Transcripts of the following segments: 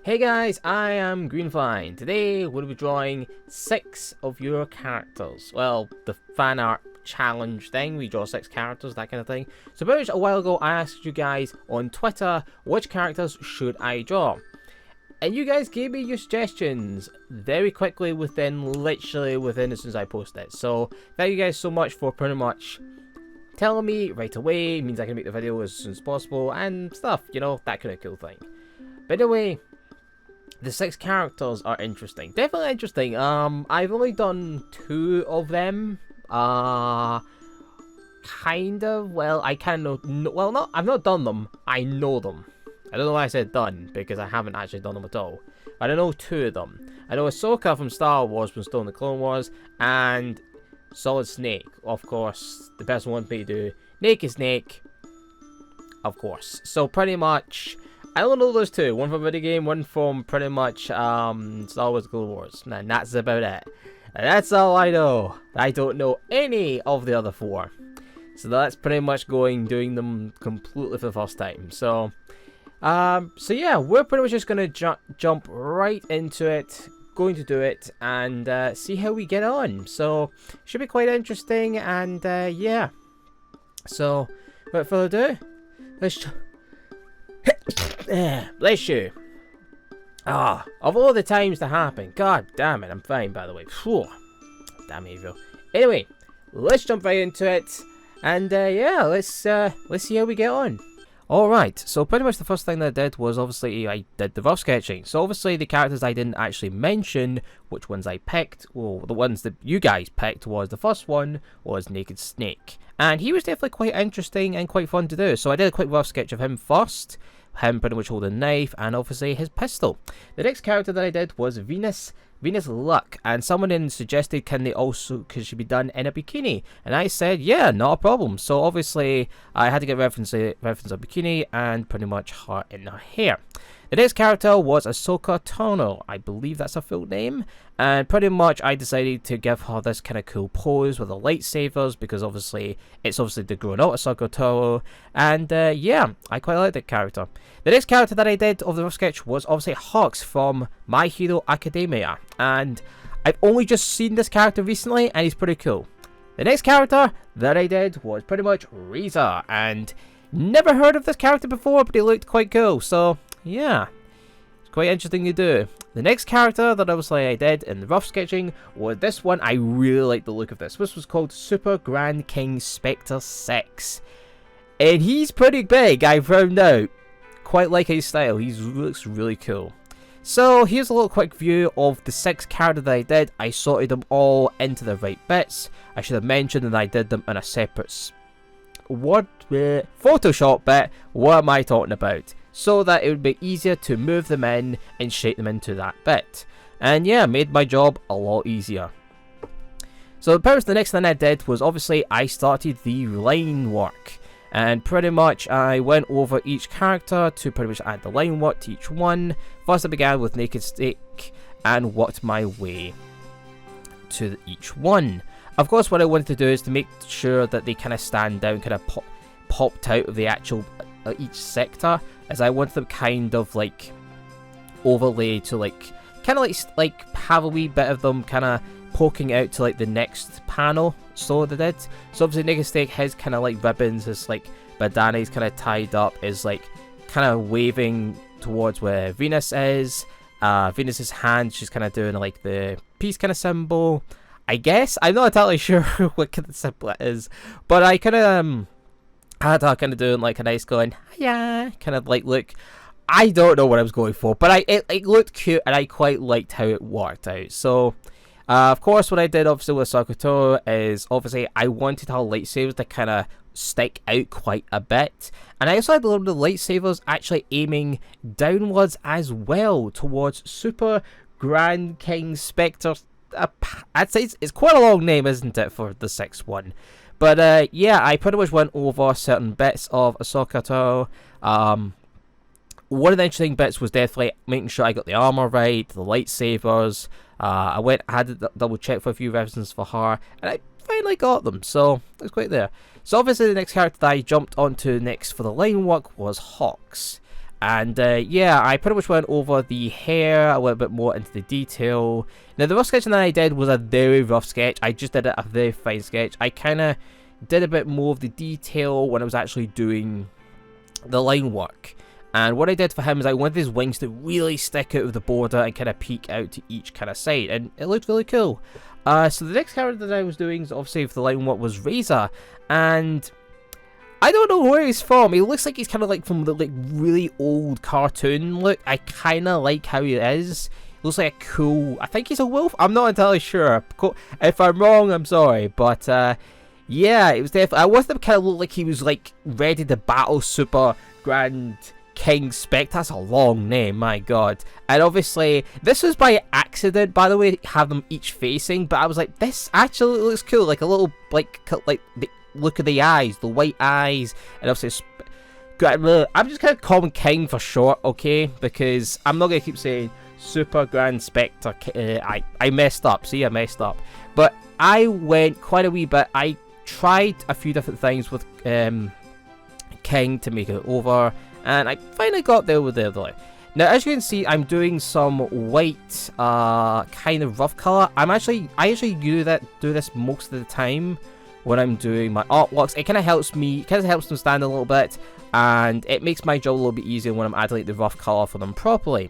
Hey guys, I am GreenFly, and today we'll be drawing 6 of your characters. Well, the fan art challenge thing, we draw 6 characters, that kind of thing. So about a while ago, I asked you guys on Twitter, which characters should I draw? And you guys gave me your suggestions very quickly literally within as soon as I posted it. So thank you guys so much for pretty much telling me right away. It means I can make the video as soon as possible and stuff, you know, that kind of cool thing. But anyway, the 6 characters are interesting. Definitely interesting. I've only done 2 of them. Kind of. Well, I kind of know. Well, not. I've not done them. I know them. I don't know why I said done, because I haven't actually done them at all. But I know 2 of them. I know Ahsoka from Star Wars, from Still in the Clone Wars, and Solid Snake. Of course, the person wanted me to do Naked Snake. Of course. So pretty much, I only know those 2. One from video game, one from pretty much Star Wars Clone Wars. And that's about it. And that's all I know. I don't know any of the other 4. So that's pretty much doing them completely for the first time. So yeah, we're pretty much just going to jump right into it. Going to do it and see how we get on. So, should be quite interesting. And yeah. So, without further ado, let's... Bless you. Of all the times to happen. God damn it, I'm fine, by the way. Whew. Damn evil. Anyway, let's jump right into it. And yeah, let's see how we get on. Alright, so pretty much the first thing that I did was obviously I did the rough sketching. So obviously the characters I didn't actually mention, which ones I picked, well, the ones that you guys picked was the first one was Naked Snake. And he was definitely quite interesting and quite fun to do. So I did a quick rough sketch of him first. Him pretty much holding a knife and obviously his pistol. The next character that I did was Venus Luck, and someone then suggested could she be done in a bikini, and I said yeah, not a problem. So obviously I had to get reference of bikini and pretty much her in her hair. The next character was Ahsoka Tano, I believe that's her full name, and pretty much I decided to give her this kind of cool pose with the lightsabers because it's the grown up Ahsoka Tano, and yeah, I quite like that character. The next character that I did of the rough sketch was obviously Hux from My Hero Academia, and I've only just seen this character recently and he's pretty cool. The next character that I did was pretty much Reza, and never heard of this character before, but he looked quite cool, so yeah, it's quite interesting to do. The next character that I did in the rough sketching was this one. I really like the look of this. This was called Super Grand King Spectre 6. And he's pretty big, I found out. Quite like his style, he looks really cool. So here's a little quick view of the 6 characters that I did. I sorted them all into the right bits. I should have mentioned that I did them in a separate Photoshop bit. What am I talking about? So that it would be easier to move them in and shape them into that bit. And yeah, made my job a lot easier. So the next thing I did was obviously I started the line work. And pretty much I went over each character to pretty much add the line work to each one. First I began with Naked Snake and worked my way to each one. Of course what I wanted to do is to make sure that they kind of stand down, kind of popped out of the actual each sector, as I want them kind of like overlay to kind of like have a wee bit of them kind of poking out to like the next panel. So they did. So obviously Naked Snake has kind of like ribbons, his like bandana is kind of tied up, is like kind of waving towards where Venus is. Venus's hand, she's kind of doing like the peace kind of symbol, I guess. I'm not entirely sure what kind of symbol it is, but I kind of I had her kind of doing like a nice going, yeah, kind of like look. I don't know what I was going for, but it looked cute and I quite liked how it worked out. So, of course, what I did obviously with Sakuto is obviously I wanted her lightsabers to kind of stick out quite a bit. And I also had a little bit of lightsabers actually aiming downwards as well towards Super Grand King Spectre. I'd say it's quite a long name, isn't it, for the 6th one? But yeah, I pretty much went over certain bits of Ahsoka Tano. One of the interesting bits was definitely making sure I got the armor right, the lightsabers. I had to double check for a few references for her, and I finally got them, so it's quite there. So obviously the next character that I jumped onto next for the line work was Hux. And yeah, I pretty much went over the hair a little bit more into the detail. Now, the rough sketching that I did was a very rough sketch. I just did a very fine sketch. I kind of did a bit more of the detail when I was actually doing the line work. And what I did for him is I wanted his wings to really stick out of the border and kind of peek out to each kind of side. And it looked really cool. So the next character that I was doing, obviously for the line work, was Razor. And I don't know where he's from. He looks like he's kind of like from the like really old cartoon look. I kind of like how he is. He looks like a cool... I think he's a wolf. I'm not entirely sure. If I'm wrong, I'm sorry. But yeah, it was definitely... I wanted him kind of look like he was like ready to battle Super Grand King Spectre. That's a long name, my god. And obviously, this was by accident, by the way, have them each facing. But I was like, this actually looks cool. Like a little, like the look at the eyes, the white eyes, and obviously I'm just kind of calling King for short, okay, because I'm not going to keep saying Super Grand Spectre. I messed up, see, I messed up, but I went quite a wee bit. I tried a few different things with King to make it over, and I finally got there with the other. Now, as you can see, I'm doing some white kind of rough color. I actually do this most of the time when I'm doing my artworks. It kind of helps me, helps them stand a little bit, and it makes my job a little bit easier when I'm adding like, the rough color for them properly.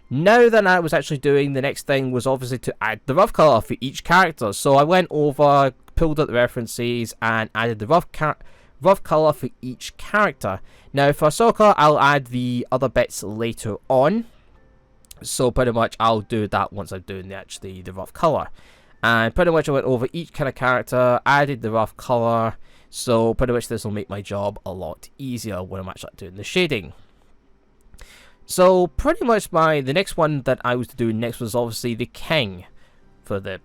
Now that I was actually doing, the next thing was obviously to add the rough color for each character. So I went over, pulled out the references, and added the rough color for each character. Now for Ahsoka, I'll add the other bits later on. So pretty much I'll do that once I'm doing the rough color. And pretty much I went over each kind of character, added the rough color, so pretty much this will make my job a lot easier when I'm actually doing the shading. So pretty much the next one that I was doing next was obviously the King for the,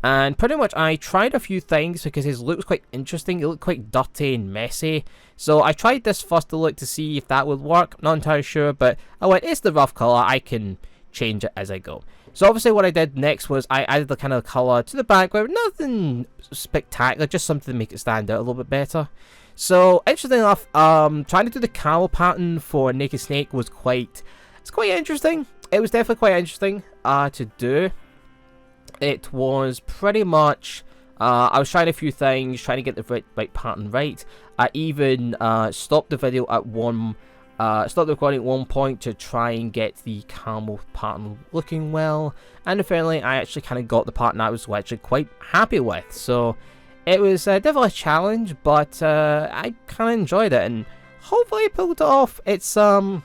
and pretty much I tried a few things because his look was quite interesting. It looked quite dirty and messy. So I tried this first to look to see if that would work. Not entirely sure, but I went, it's the rough color, I can change it as I go. So obviously what I did next was I added the kind of colour to the background, nothing spectacular, just something to make it stand out a little bit better. So interesting enough, trying to do the cowl pattern for Naked Snake was quite interesting. It was definitely quite interesting to do. It was pretty much, I was trying a few things, trying to get the right pattern right. I even stopped the video at stopped the recording at one point to try and get the camel pattern looking well, and apparently I actually kind of got the pattern I was actually quite happy with. So it was definitely a challenge, but I kind of enjoyed it, and hopefully I pulled it off. It's but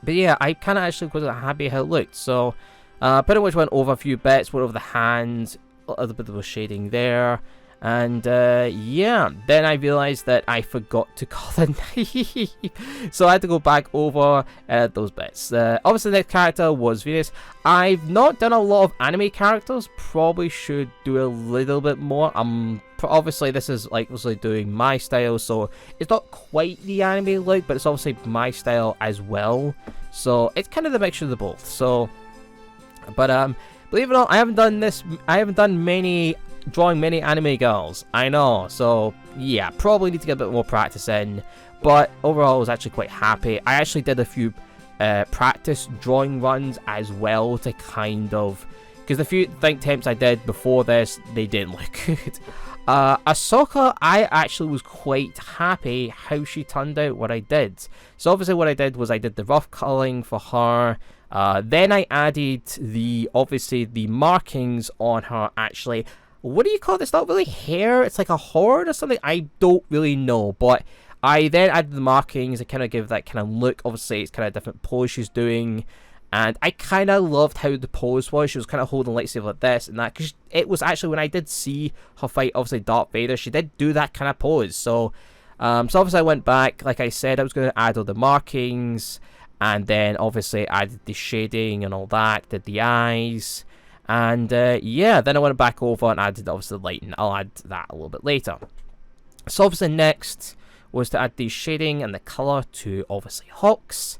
yeah, I kind of actually was happy how it looked. So pretty much went over a few bits, went over the hands, a little bit of a shading there. And yeah, then I realized that I forgot to color knife, so I had to go back over those bits. Obviously the next character was Venus. I've not done a lot of anime characters, probably should do a little bit more. Obviously this is like obviously doing my style, so it's not quite the anime look, but it's obviously my style as well. So it's kind of the mixture of the both. So, but believe it or not, I haven't done drawing many anime girls, I know, so yeah, probably need to get a bit more practice in, but overall I was actually quite happy. I actually did a few practice drawing runs as well to kind of, because the few attempts I did before this, they didn't look good. Ahsoka, I actually was quite happy how she turned out, what I did. So obviously what I did was I did the rough colouring for her, then I added the markings on her actually. What do you call this? Not really hair. It's like a horn or something. I don't really know. But I then added the markings to kind of give that kind of look. Obviously, it's kind of different pose she's doing. And I kind of loved how the pose was. She was kind of holding lightsaber like this and that. Because it was actually, when I did see her fight, obviously, Darth Vader, she did do that kind of pose. So obviously, I went back. Like I said, I was going to add all the markings. And then, obviously, added the shading and all that. Did the eyes. And yeah, then I went back over and added obviously the lighting. I'll add that a little bit later. So obviously next was to add the shading and the colour to obviously Hawks.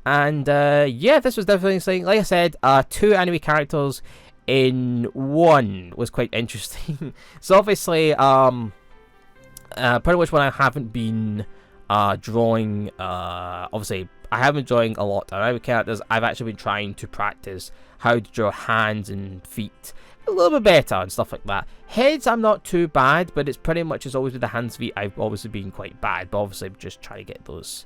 And yeah, this was definitely something, like I said, 2 anime characters in one was quite interesting. So obviously, pretty much when I haven't been drawing. Obviously, I have been drawing a lot of other characters. I've actually been trying to practice how to draw hands and feet a little bit better and stuff like that. Heads, I'm not too bad, but it's pretty much as always with the hands, feet, I've obviously been quite bad. But obviously, I'm just trying to get those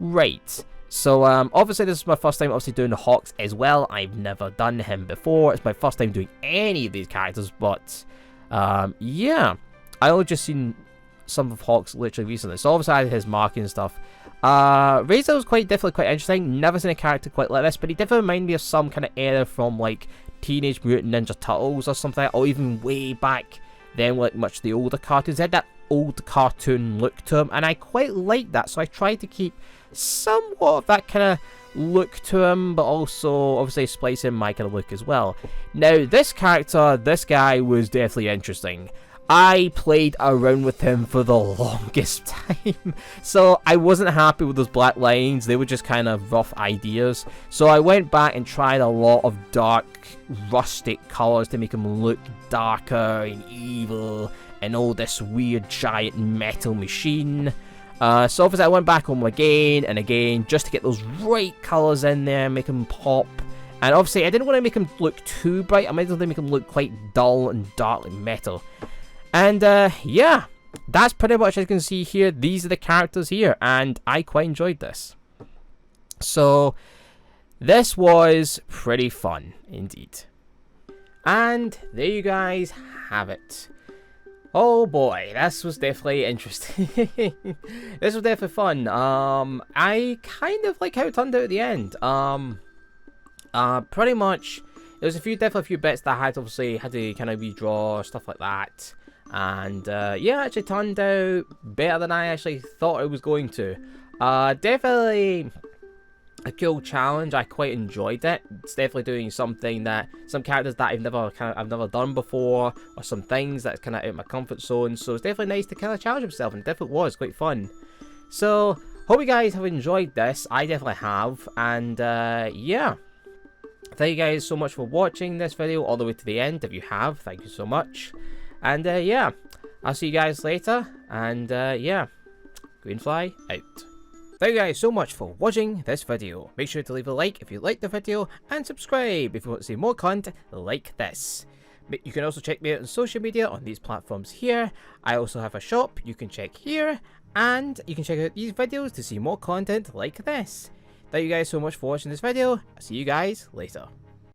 right. So, obviously, this is my first time obviously doing the Hawks as well. I've never done him before. It's my first time doing any of these characters, but, yeah. I only just seen some of Hawks literally recently. So, obviously, I had his marking and stuff. Razor was definitely quite interesting. Never seen a character quite like this, but he definitely reminded me of some kind of era from, like, Teenage Mutant Ninja Turtles or something, or even way back then, like, much of the older cartoons. They had that old cartoon look to him, and I quite like that, so I tried to keep somewhat of that kind of look to him, but also obviously splice in my kind of look as well. Now, this character, this guy was definitely interesting. I played around with him for the longest time, so I wasn't happy with those black lines. They were just kind of rough ideas, so I went back and tried a lot of dark, rustic colours to make him look darker and evil and all this weird giant metal machine. So obviously I went back home again and again just to get those right colours in there, make him pop. And obviously I didn't want to make him look too bright. I might as well make him look quite dull and dark like metal. And yeah, that's pretty much as you can see here. These are the characters here, and I quite enjoyed this. So this was pretty fun indeed. And there you guys have it. Oh boy, this was definitely interesting. This was definitely fun. I kind of like how it turned out at the end. Pretty much, there was definitely a few bits that I had to kind of redraw, stuff like that. And yeah, it actually turned out better than I actually thought it was going to. Definitely a cool challenge. I quite enjoyed it. It's definitely doing some characters that I've never done before, or some things that's kind of out of my comfort zone. So it's definitely nice to kind of challenge himself, and it definitely was quite fun. So hope you guys have enjoyed this. I definitely have, and yeah. Thank you guys so much for watching this video all the way to the end. If you have, thank you so much. And yeah, I'll see you guys later. And yeah, GreenFly out. Thank you guys so much for watching this video. Make sure to leave a like if you liked the video, and subscribe if you want to see more content like this. You can also check me out on social media on these platforms here. I also have a shop you can check here, and you can check out these videos to see more content like this. Thank you guys so much for watching this video. I'll see you guys later.